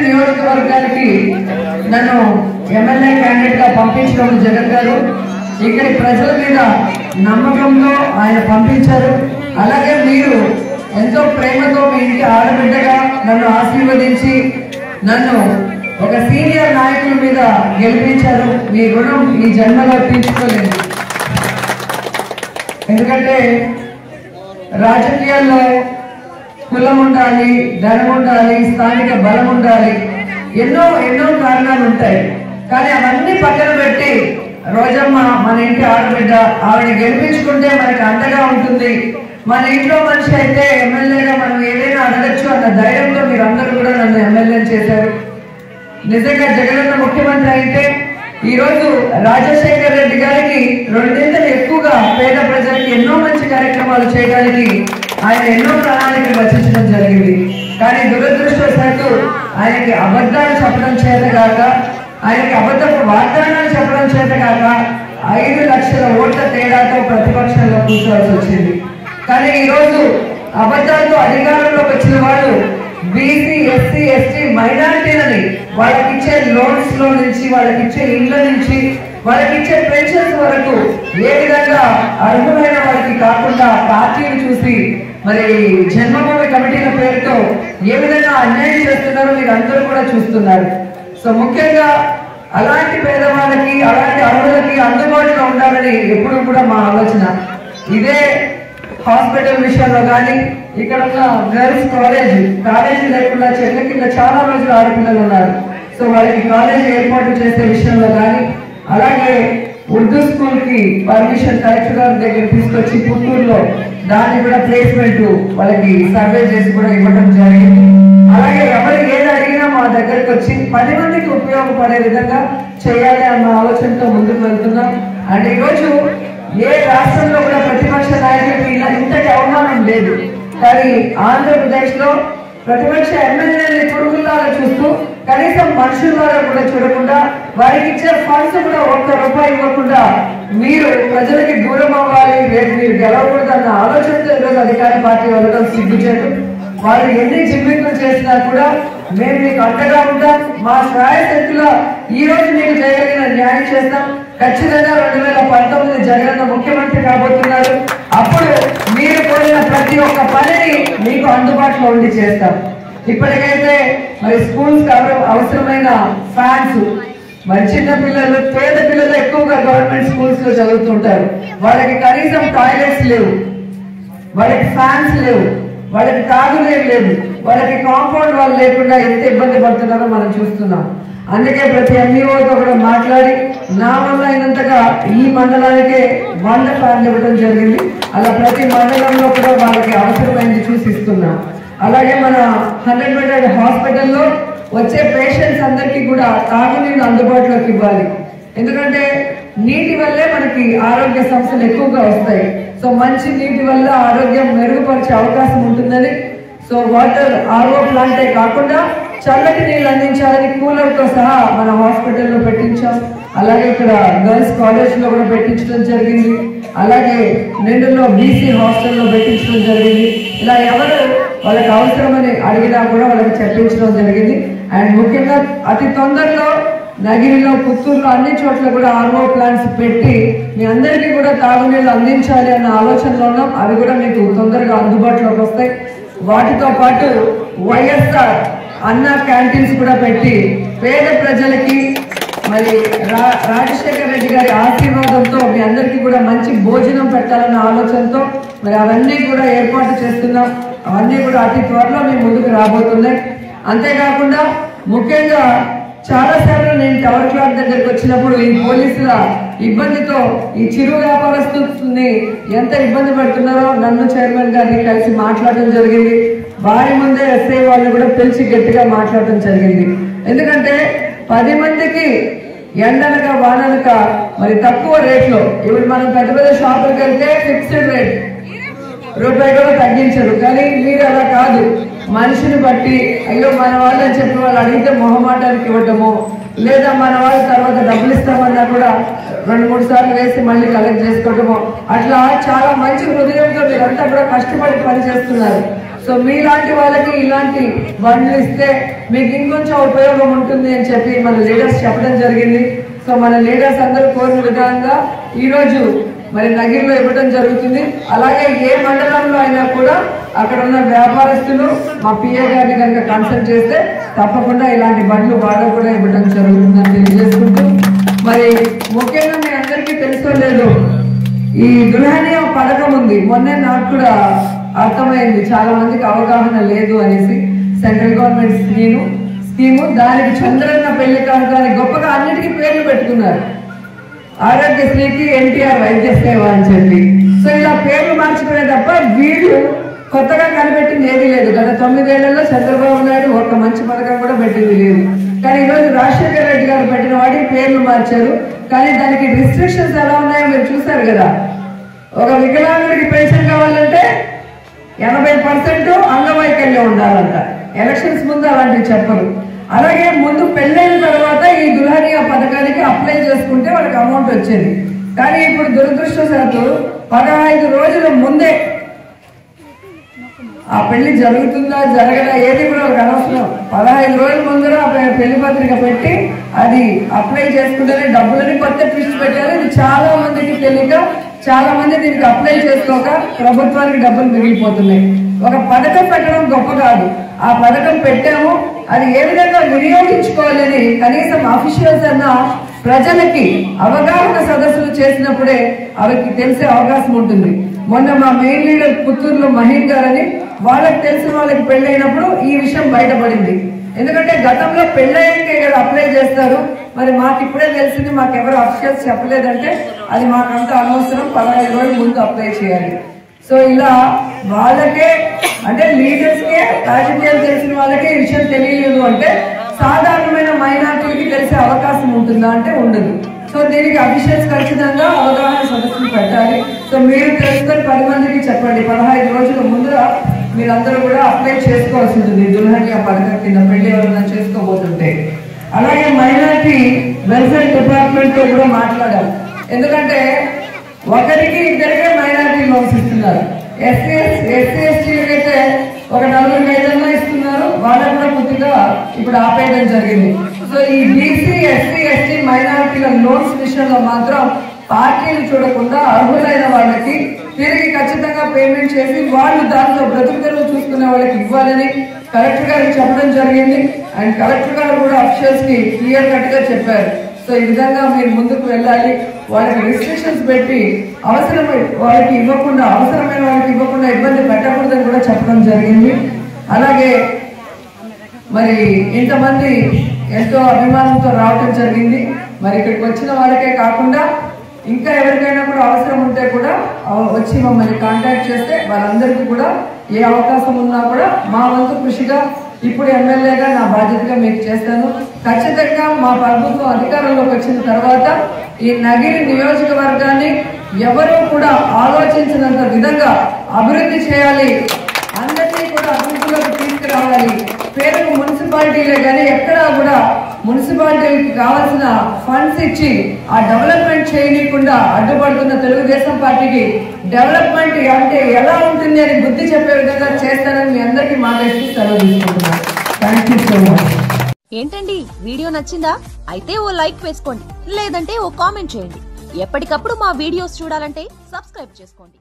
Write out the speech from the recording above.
నియోజకవర్గానికి నన్ను MLA candidate గా పంపించడం జగన్ గారు ఇక్కడి ప్రజల మీద నమ్మకంతో ఆయన పంపించారు. అలాగే మీరు ఎంతో ప్రేమతో మీ ఇంటి ఆడబిడ్డగా నన్ను ఆశీర్వదించి నన్ను ఒక సీనియర్ నాయకుల మీద గెలిపించారు. మీ రుణం ఈ జన్మలో తీర్చుకోలేదు. ఎందుకంటే రాజకీయాల్లో కులం ఉండాలి, ధనం ఉండాలి, స్థానిక బలం ఉండాలి, ఎన్నో ఎన్నో కారణాలు ఉంటాయి. కానీ అవన్నీ పక్కన పెట్టి రోజమ్మ మన ఇంటి ఆడబిడ్డ, ఆవిడ గెలిపించుకుంటే మనకి అండగా ఉంటుంది. మన ఇంట్లో మనిషి అయితే ఎమ్మెల్యేగా మనం ఏదైనా అడగచ్చు అన్న ధైర్యంతో మీరందరూ కూడా నన్ను ఎమ్మెల్యే చేశారు. నిజంగా జగనన్న ముఖ్యమంత్రి అయితే ఈరోజు రాజశేఖర్ రెడ్డి గారికి రెండింతలు ఎక్కువగా పేద ప్రజలకు ఎన్నో మంచి కార్యక్రమాలు చేయడానికి ఆయన ఎన్నో ప్రణాళికలు రచించడం జరిగింది. కానీ దురదృష్టవశాత్తు ఆయనకి అబద్ధాలు చెప్పడం చేతగాక, ఆయనకి అబద్ధపు వాగ్దానాలు చెప్పడం చేతగాక 5 లక్షల ఓట్ల తేడాతో ప్రతిపక్షంలో కూర్చోవాల్సి వచ్చింది. కానీ ఈరోజు అబద్ధాలతో అధికారంలోకి వచ్చిన వాళ్ళు బీసీ, ఎస్సీ, ఎస్టీ మైనారిటీలని వాళ్ళకిచ్చే లోన్స్ లో నుంచి, వాళ్ళకిచ్చే ఇళ్ల నుంచి, వాళ్ళకిచ్చే పెన్షన్స్ వరకు ఏ విధంగా అర్హులైన వాళ్ళకి కాకుండా పార్టీలు చూసి మరి జన్మభూమి కమిటీల పేరుతో ఏ విధంగా అన్యాయం చేస్తున్నారో మీరు అందరూ కూడా చూస్తున్నారు. సో ముఖ్యంగా అలాంటి పేదవాళ్ళకి, అలాంటి అర్హులకి అందుబాటులో ఉండాలని ఎప్పుడు కూడా మా ఆలోచన. ఇదే హాస్పిటల్ విషయంలో కానీ, ఇక్కడ ఉన్న గర్ల్స్ కాలేజీ లేకుండా చెట్ల కింద చాలా రోజులు ఆడపిల్లలు ఉన్నారు. సో వాళ్ళకి కాలేజీ ఏర్పాటు చేసే విషయంలో కానీ, అలాగే ఉర్దూ స్కూల్ కి పర్మిషన్ కలెక్టర్ గారి దగ్గర తీసుకొచ్చి పుత్తూరులో దాన్ని కూడా ప్లేస్మెంట్ వాళ్ళకి సర్వే చేసి కూడా ఇవ్వడం జరిగింది. అలాగే ఎవరు ఏది అడిగినా మా దగ్గరకు వచ్చి 10 మందికి ఉపయోగపడే విధంగా చేయాలి అన్న ఆలోచనతో ముందుకు వెళ్తున్నాం. అండ్ ఈరోజు ఏ రాష్ట్రంలో కూడా ప్రతిపక్ష నాయకులకి ఇంతటి అవమానం లేదు. కానీ ఆంధ్రప్రదేశ్ లో ప్రతిపక్ష ఎమ్మెల్యేలని పురుగుల్లాగా చూస్తూ కనీసం మనుషుల్లాగా కూడా చూడకుండా, వారికి ఇచ్చే ఫండ్స్ కూడా ₹1 ఇవ్వకుండా మీరు ప్రజలకి దూరం అవ్వాలి, రేపు మీరు గెలవకూడదన్న ఆలోచనతో ఈరోజు అధికార పార్టీ వెళ్ళడం సిగ్గుచేటు. వాళ్ళు ఎన్ని జిమ్మింగ్లు చేసినా కూడా మేము మీకు అండగా ఉంటాం. మా శ్రాయశక్తిలో ఈ రోజు మీకు చేయగలిగిన న్యాయం చేస్తాం. ఖచ్చితంగా 2019 జగనన్న ముఖ్యమంత్రి కాబోతున్నారు. అప్పుడు మీరు కోరిన ప్రతి ఒక్క పనిని మీకు అందుబాటులో ఉండి చేస్తాం. ఇప్పటికైతే మరి స్కూల్స్ అవసరమైన ఫ్యాన్స్, మరి చిన్న పిల్లలు, పేద పిల్లలు ఎక్కువగా గవర్నమెంట్ స్కూల్స్ లో చదువుతుంటారు. వాళ్ళకి కనీసం టాయిలెట్స్ లేవు, వాళ్ళకి ఫ్యాన్స్ లేవు, వాళ్ళకి తాగునీరు లేదు, వాళ్ళకి కాంపౌండ్ వాళ్ళు లేకుండా ఎంత ఇబ్బంది పడుతున్నారో మనం చూస్తున్నాం. అందుకే ప్రతి ఎంఈఓతో కూడా మాట్లాడి నా వల్ల అయినంతగా ఈ మండలానికే 100 ఫ్యాన్లు ఇవ్వడం జరిగింది. అలా ప్రతి మండలంలో కూడా వాళ్ళకి అవసరమైంది చూసిస్తున్నాం. అలాగే మన 100 బెడెడ్ హాస్పిటల్లో వచ్చే పేషెంట్స్ అందరికీ కూడా తాగునీరు అందుబాటులోకి ఇవ్వాలి. ఎందుకంటే నీటి వల్లే మనకి ఆరోగ్య సమస్యలు ఎక్కువగా వస్తాయి. సో మంచి నీటి వల్ల ఆరోగ్యం మెరుగుపరిచే అవకాశం ఉంటుందని, సో వాటర్ ఆర్ఓ ప్లాంటే కాకుండా చల్లటి నీళ్ళు అందించాలని కూలర్తో సహా మన హాస్పిటల్లో పెట్టించాం. అలాగే ఇక్కడ గర్ల్స్ కాలేజ్ లో కూడా పెట్టించడం జరిగింది. అలాగే నెల్లూరులో బీసీ హాస్టల్లో పెట్టించడం జరిగింది. ఇలా ఎవరు వాళ్ళకి అవసరమని అడిగినా కూడా వాళ్ళకి చెప్పించడం జరిగింది. అండ్ ముఖ్యంగా అతి తొందరలో నగిరిలో, పుత్తూరులో అన్ని చోట్ల కూడా ఆర్ఓ ప్లాంట్స్ పెట్టి మీ అందరికీ కూడా తాగునీళ్ళు అందించాలి అన్న ఆలోచనలో ఉన్నాం. అవి కూడా మీకు తొందరగా అందుబాటులోకి వస్తాయి. వాటితో పాటు వైఎస్ఆర్ అన్న క్యాంటీన్స్ కూడా పెట్టి పేద ప్రజలకి మరి రాజశేఖర్ రెడ్డి గారి ఆశీర్వాదంతో మీ అందరికీ కూడా మంచి భోజనం పెట్టాలన్న ఆలోచనతో మరి అవన్నీ కూడా ఏర్పాటు చేస్తున్నాం. అవన్నీ కూడా అతి త్వరలో మీ ముందుకు రాబోతున్నాయి. అంతేకాకుండా ముఖ్యంగా చాలా సార్లు నేను టవర్ క్లాక్ దగ్గరికి వచ్చినప్పుడు ఈ పోలీసుల ఇబ్బందితో ఈ చిరు వ్యాపారస్తుల్ని ఎంత ఇబ్బంది పెడుతున్నారో నన్ను చైర్మన్ గారిని కలిసి మాట్లాడడం జరిగింది. వారి ముందే ఎస్ఐ వాళ్ళు కూడా పిలిచి గట్టిగా మాట్లాడటం జరిగింది. ఎందుకంటే 10 మందికి ఎండనక వాననక మరి తక్కువ రేట్లో, ఇప్పుడు మనం పెద్ద పెద్ద షాపులకు వెళ్తే ఫిక్స్డ్ రేట్ ₹1 కూడా తగ్గించరు. కానీ మీరు అలా కాదు, మనిషిని బట్టి అయ్యో మన వాళ్ళని చెప్పి వాళ్ళు అడిగితే మొహమాటానికి ఇవ్వటము, లేదా మన వాళ్ళ తర్వాత డబ్బులు ఇస్తామన్నా కూడా 2-3 సార్లు వేసి మళ్ళీ కలెక్ట్ చేసుకోవటము, అట్లా చాలా మంచి హృదయంతో మీరంతా కూడా కష్టపడి పనిచేస్తున్నారు. సో మీలాంటి వాళ్ళకి ఇలాంటి బండ్లు ఇస్తే మీకు ఇంకొంచెం ఉపయోగం ఉంటుంది అని చెప్పి మన లీడర్స్ చెప్పడం జరిగింది. సో మన లీడర్స్ అందరూ కోరిన విధంగా ఈరోజు మరి నగిరిలో ఇవ్వడం జరుగుతుంది. అలాగే ఏ మండలంలో అయినా కూడా అక్కడ ఉన్న వ్యాపారస్తులు మా పిఏ గారిని కనుక కన్సల్ట్ చేస్తే తప్పకుండా ఇలాంటి బండ్లు వాళ్ళకు కూడా ఇవ్వడం జరుగుతుందని తెలియజేసుకుంటూ, మరి ముఖ్యంగా మీ అందరికీ తెలుసో లేదు, ఈ దుల్హనియా పథకం ఉంది. మొన్నే నాకు కూడా అర్థమైంది, చాలా మందికి అవగాహన లేదు అనేసి. సెంట్రల్ గవర్నమెంట్ స్కీము దానికి చంద్రన్న పెళ్లి కానుక గొప్పగా అన్నిటికీ పేర్లు పెట్టుకున్నారు. ఆరోగ్యశ్రీకి ఎన్టీఆర్ వైద్య సేవ అని చెప్పి. సో ఇలా పేర్లు మార్చుకునే తప్ప వీళ్ళు కొత్తగా కనిపెట్టింది ఏది లేదు. గత 9 ఏళ్లలో చంద్రబాబు నాయుడు ఒక్క మంచి పథకం కూడా పెట్టింది లేదు. కానీ ఈరోజు రాజశేఖర రెడ్డి గారు పెట్టిన వాటికి పేర్లు మార్చారు. కానీ దానికి రిస్ట్రిక్షన్స్ ఎలా ఉన్నాయో మీరు చూసారు కదా. ఒక వికలాంగుడికి పెన్షన్ కావాలంటే 80% అంగవైకల్యం ఉండాలంట. ఎలక్షన్స్ ముందు అలాంటివి చెప్పరు. అలాగే ముందు పెళ్ళైన తర్వాత ఈ దుల్హనియా పథకానికి అప్లై చేసుకుంటే వాళ్ళకి అమౌంట్ వచ్చేది. కానీ ఇప్పుడు దురదృష్టవశాత్తు 15 రోజుల ముందే ఆ పెళ్లి జరుగుతుందా జరగదా ఏది కూడా ఒక అనవసరం. 15 రోజుల ముందర పెళ్లి పత్రిక పెట్టి అది అప్లై చేసుకుంటేనే డబ్బులని కొత్త ట్విస్ట్ పెట్టారు. ఇది చాలా మందికి తెలియక చాలా మంది దీనికి అప్లై చేసుకోక ప్రభుత్వానికి డబ్బులు మిగిలిపోతున్నాయి. ఒక పథకం పెట్టడం గొప్ప కాదు, ఆ పథకం పెట్టాము, అది ఏ విధంగా వినియోగించుకోవాలని కనీసం అఫీషియల్స్ అన్న ప్రజలకి అవగాహన సదస్సులు చేసినప్పుడే అవికి తెలిసే అవకాశం ఉంటుంది. మొన్న మా మెయిన్ లీడర్ పుత్తూరులో మహీన్ గారని వాళ్ళకి తెలిసిన వాళ్ళకి పెళ్ళైనప్పుడు ఈ విషయం బయటపడింది. ఎందుకంటే గతంలో పెళ్ళయ్యాకే కదా అప్లై చేస్తారు, మరి మాకు ఇప్పుడే తెలిసింది, మాకెవరు అఫీషియల్స్ చెప్పలేదంటే అది మాకంత అనవసరం, 15 రోజుల ముందు అప్లై చేయాలి. సో ఇలా వాళ్ళకే అంటే లీడర్స్కే రాజకీయాలు తెలిసిన వాళ్ళకే ఈ విషయం తెలియలేదు అంటే సాధారణమైన మైనార్టీలకి తెలిసే అవకాశం ఉంటుందా అంటే ఉండదు. సో దీనికి అఫీషియల్స్ ఖచ్చితంగా అవగాహన సదస్సులు పెట్టాలి. సో మీరు తెలుసుకొని 10 మందికి చెప్పండి. 15 రోజుల ముందర మీరందరూ కూడా అప్లై చేసుకోవాల్సి ఉంటుంది దుల్హనియా పథకం కింద పెళ్లి ఎవరైనా చేసుకోబోతుంటే. అలాగే మైనార్టీ వెల్ఫేర్ డిపార్ట్మెంట్ తో కూడా మాట్లాడాలి. ఎందుకంటే ఒకరికి ఇద్దరికే మైనార్టీ లోన్స్ ఇస్తున్నారు. ఎస్సీ ఎస్టీలకైతే ఒక 4-5 ఇస్తున్నారు, వాళ్ళకు కూడా పూర్తిగా ఇప్పుడు ఆపేయడం జరిగింది. సో ఈ బీసీ ఎస్సీ ఎస్టీ మైనారిటీల లోన్స్ విషయంలో మాత్రం పార్టీలు చూడకుండా అర్హులైన వాళ్ళకి తిరిగి ఖచ్చితంగా పేమెంట్ చేసి వాళ్ళు దాంతో బ్రతుకుదలు చూసుకునే వాళ్ళకి ఇవ్వాలని కలెక్టర్ గారికి చెప్పడం జరిగింది. అండ్ కలెక్టర్ గారు కూడా అఫీషియల్స్ కి క్లియర్ కట్ గా చెప్పారు. సో ఈ విధంగా మీరు ముందుకు వెళ్ళాలి, వాళ్ళకి రిస్ట్రిక్షన్స్ పెట్టి వాళ్ళకి ఇవ్వకుండా అవసరమైన వాళ్ళకి ఇవ్వకుండా ఇబ్బంది పెట్టకూడదని కూడా చెప్పడం జరిగింది. అలాగే మరి ఇంతమంది ఎంతో అభిమానంతో రావటం జరిగింది. మరి ఇక్కడికి వచ్చిన వాళ్ళకే కాకుండా ఇంకా ఎవరికైనా కూడా అవసరం ఉంటే కూడా వచ్చి మమ్మల్ని కాంటాక్ట్ చేస్తే వాళ్ళందరికీ కూడా ఏ అవకాశం ఉన్నా కూడా మా వంతు కృషిగా ఇప్పుడు ఎమ్మెల్యేగా నా బాధ్యతగా మీకు చేస్తాను. ఖచ్చితంగా మా ప్రభుత్వం అధికారంలోకి వచ్చిన తర్వాత ఈ నగిరి నియోజకవర్గాన్ని ఎవరూ కూడా ఆలోచించినంత విధంగా అభివృద్ధి చేయాలి, అందరినీ కూడా అభివృద్ధిలోకి తీసుకురావాలి. పేరుకు మున్సిపాలిటీలే కానీ ఎక్కడా కూడా మున్సిపాలిటీకి కావాల్సిన ఫండ్స్ ఇచ్చి ఆ డెవలప్మెంట్ చేయకుండా అడ్డుపడుతున్న తెలుగుదేశం పార్టీకి డెవలప్మెంట్ అంటే ఎలా ఉంటుంది అని బుద్ధి చెప్పే విధంగా చేస్తానని మీ అందరికీ మాట్లాడి సెలవు తీసుకుంటున్నాను. Thank you so much. ఏంటండి వీడియో నచ్చిందా? అయితే ఓ లైక్ వేసుకోండి, లేదంటే ఓ కామెంట్ చేయండి. ఎప్పటికప్పుడు మా వీడియోస్ చూడాలంటే సబ్స్క్రైబ్ చేసుకోండి.